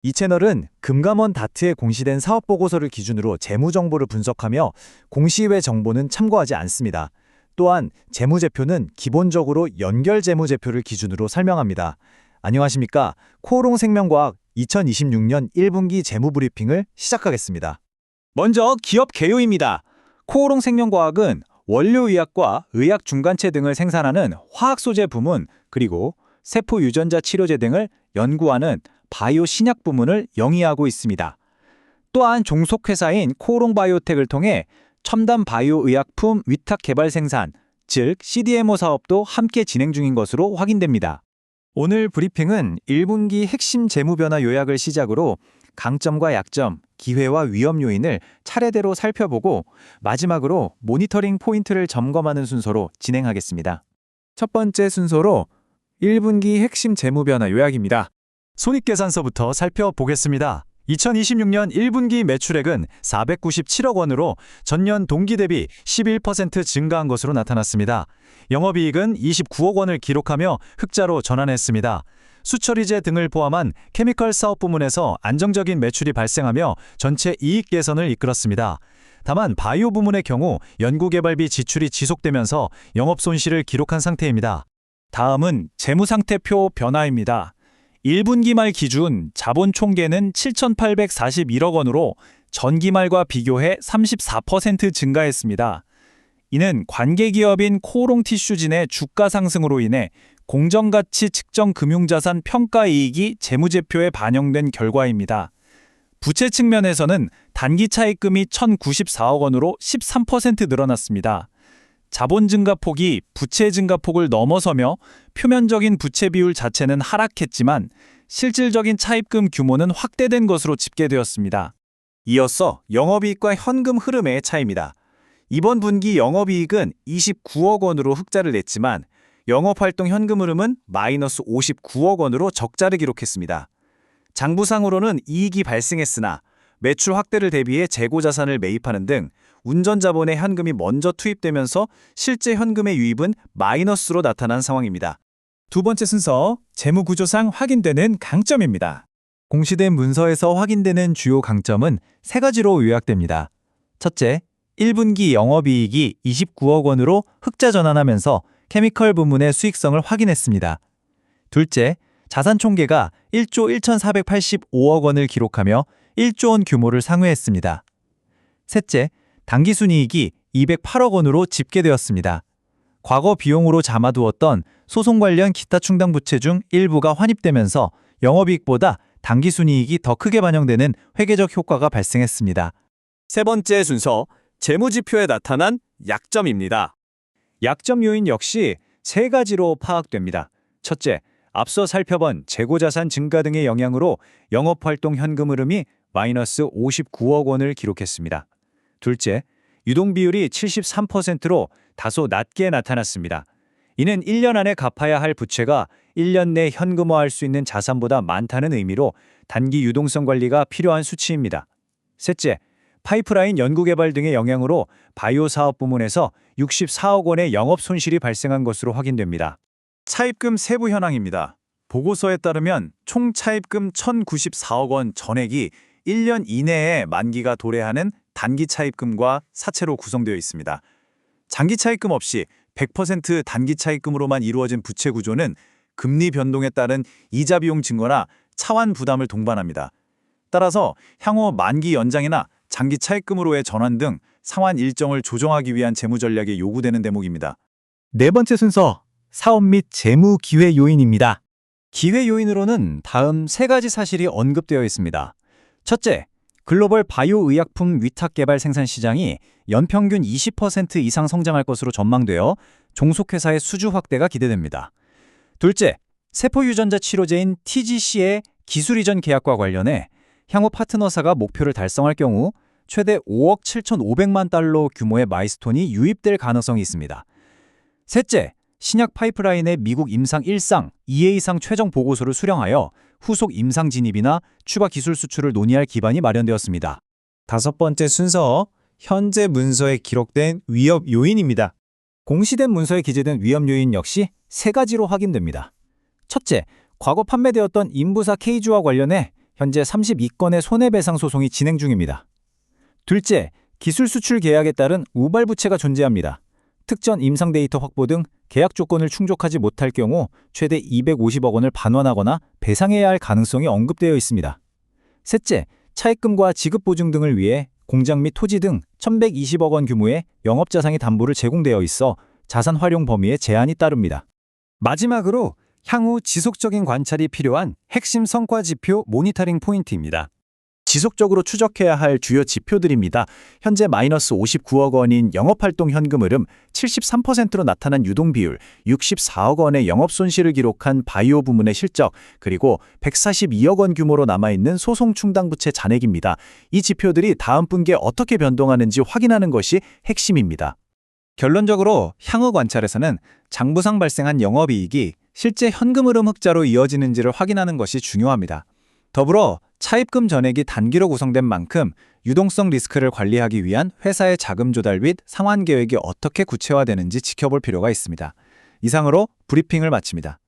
이 채널은 금감원 다트에 공시된 사업보고서를 기준으로 재무정보를 분석하며 공시외 정보는 참고하지 않습니다. 또한 재무제표는 기본적으로 연결재무제표를 기준으로 설명합니다. 안녕하십니까? 코오롱생명과학 2026년 1분기 재무브리핑을 시작하겠습니다. 먼저 기업 개요입니다. 코오롱생명과학은 원료의학과 의약중간체 등을 생산하는 화학소재 부문 그리고 세포 유전자 치료제 등을 연구하는 바이오 신약 부문을 영위하고 있습니다. 또한 종속회사인 코오롱바이오텍을 통해 첨단 바이오 의약품 위탁 개발 생산, 즉 CDMO 사업도 함께 진행 중인 것으로 확인됩니다. 오늘 브리핑은 1분기 핵심 재무 변화 요약을 시작으로 강점과 약점, 기회와 위험 요인을 차례대로 살펴보고 마지막으로 모니터링 포인트를 점검하는 순서로 진행하겠습니다. 첫 번째 순서로 1분기 핵심 재무 변화 요약입니다. 손익계산서부터 살펴보겠습니다. 2026년 1분기 매출액은 497억 원으로 전년 동기 대비 11% 증가한 것으로 나타났습니다. 영업이익은 29억 원을 기록하며 흑자로 전환했습니다. 수처리제 등을 포함한 케미컬 사업 부문에서 안정적인 매출이 발생하며 전체 이익 개선을 이끌었습니다. 다만 바이오 부문의 경우 연구개발비 지출이 지속되면서 영업 손실을 기록한 상태입니다. 다음은 재무상태표 변화입니다. 1분기 말 기준 자본 총계는 7,841억 원으로 전기 말과 비교해 34% 증가했습니다. 이는 관계기업인 코오롱티슈진의 주가 상승으로 인해 공정가치 측정 금융자산 평가이익이 재무제표에 반영된 결과입니다. 부채 측면에서는 단기차입금이 1,094억 원으로 13% 늘어났습니다. 자본 증가폭이 부채 증가폭을 넘어서며 표면적인 부채 비율 자체는 하락했지만 실질적인 차입금 규모는 확대된 것으로 집계되었습니다. 이어서 영업이익과 현금 흐름의 차이입니다. 이번 분기 영업이익은 29억 원으로 흑자를 냈지만 영업활동 현금 흐름은 마이너스 59억 원으로 적자를 기록했습니다. 장부상으로는 이익이 발생했으나 매출 확대를 대비해 재고자산을 매입하는 등 운전자본의 현금이 먼저 투입되면서 실제 현금의 유입은 마이너스로 나타난 상황입니다. 두 번째 순서, 재무구조상 확인되는 강점입니다. 공시된 문서에서 확인되는 주요 강점은 세 가지로 요약됩니다. 첫째, 1분기 영업이익이 29억 원으로 흑자 전환하면서 케미컬 부문의 수익성을 확인했습니다. 둘째, 자산 총계가 1조 1,485억 원을 기록하며 1조 원 규모를 상회했습니다. 셋째, 당기순이익이 208억 원으로 집계되었습니다. 과거 비용으로 잡아두었던 소송 관련 기타 충당 부채 중 일부가 환입되면서 영업이익보다 당기순이익이 더 크게 반영되는 회계적 효과가 발생했습니다. 세 번째 순서, 재무지표에 나타난 약점입니다. 약점 요인 역시 세 가지로 파악됩니다. 첫째, 앞서 살펴본 재고자산 증가 등의 영향으로 영업활동 현금 흐름이 마이너스 59억 원을 기록했습니다. 둘째, 유동비율이 73%로 다소 낮게 나타났습니다. 이는 1년 안에 갚아야 할 부채가 1년 내 현금화할 수 있는 자산보다 많다는 의미로 단기 유동성 관리가 필요한 수치입니다. 셋째, 파이프라인 연구개발 등의 영향으로 바이오 사업 부문에서 64억 원의 영업 손실이 발생한 것으로 확인됩니다. 차입금 세부 현황입니다. 보고서에 따르면 총 차입금 1,094억 원 전액이 1년 이내에 만기가 도래하는 단기 차입금과 사채로 구성되어 있습니다. 장기 차입금 없이 100% 단기 차입금으로만 이루어진 부채 구조는 금리 변동에 따른 이자 비용 증가나 차환 부담을 동반합니다. 따라서 향후 만기 연장이나 장기 차입금으로의 전환 등 상환 일정을 조정하기 위한 재무 전략이 요구되는 대목입니다. 네 번째 순서, 사업 및 재무 기회 요인입니다. 기회 요인으로는 다음 세 가지 사실이 언급되어 있습니다. 첫째, 글로벌 바이오 의약품 위탁 개발 생산 시장이 연평균 20% 이상 성장할 것으로 전망되어 종속회사의 수주 확대가 기대됩니다. 둘째, 세포 유전자 치료제인 TGC의 기술 이전 계약과 관련해 향후 파트너사가 목표를 달성할 경우 최대 5억 7,500만 달러 규모의 마일스톤이 유입될 가능성이 있습니다. 셋째, 신약 파이프라인의 미국 임상 1상, 2A상 최종 보고서를 수령하여 후속 임상 진입이나 추가 기술 수출을 논의할 기반이 마련되었습니다. 다섯 번째 순서, 현재 문서에 기록된 위협 요인입니다. 공시된 문서에 기재된 위험 요인 역시 세 가지로 확인됩니다. 첫째, 과거 판매되었던 인부사 케이주와 관련해 현재 32건의 손해배상 소송이 진행 중입니다. 둘째, 기술 수출 계약에 따른 우발 부채가 존재합니다. 특전 임상 데이터 확보 등 계약 조건을 충족하지 못할 경우 최대 250억 원을 반환하거나 배상해야 할 가능성이 언급되어 있습니다. 셋째, 차입금과 지급 보증 등을 위해 공장 및 토지 등 1,120억 원 규모의 영업자산이 담보를 제공되어 있어 자산 활용 범위에 제한이 따릅니다. 마지막으로 향후 지속적인 관찰이 필요한 핵심 성과 지표 모니터링 포인트입니다. 지속적으로 추적해야 할 주요 지표들입니다. 현재 마이너스 59억 원인 영업활동 현금 흐름, 73%로 나타난 유동 비율, 64억 원의 영업 손실을 기록한 바이오 부문의 실적, 그리고 142억 원 규모로 남아있는 소송 충당 부채 잔액입니다. 이 지표들이 다음 분기에 어떻게 변동하는지 확인하는 것이 핵심입니다. 결론적으로 향후 관찰에서는 장부상 발생한 영업이익이 실제 현금 흐름 흑자로 이어지는지를 확인하는 것이 중요합니다. 더불어 차입금 전액이 단기로 구성된 만큼 유동성 리스크를 관리하기 위한 회사의 자금 조달 및 상환 계획이 어떻게 구체화되는지 지켜볼 필요가 있습니다. 이상으로 브리핑을 마칩니다.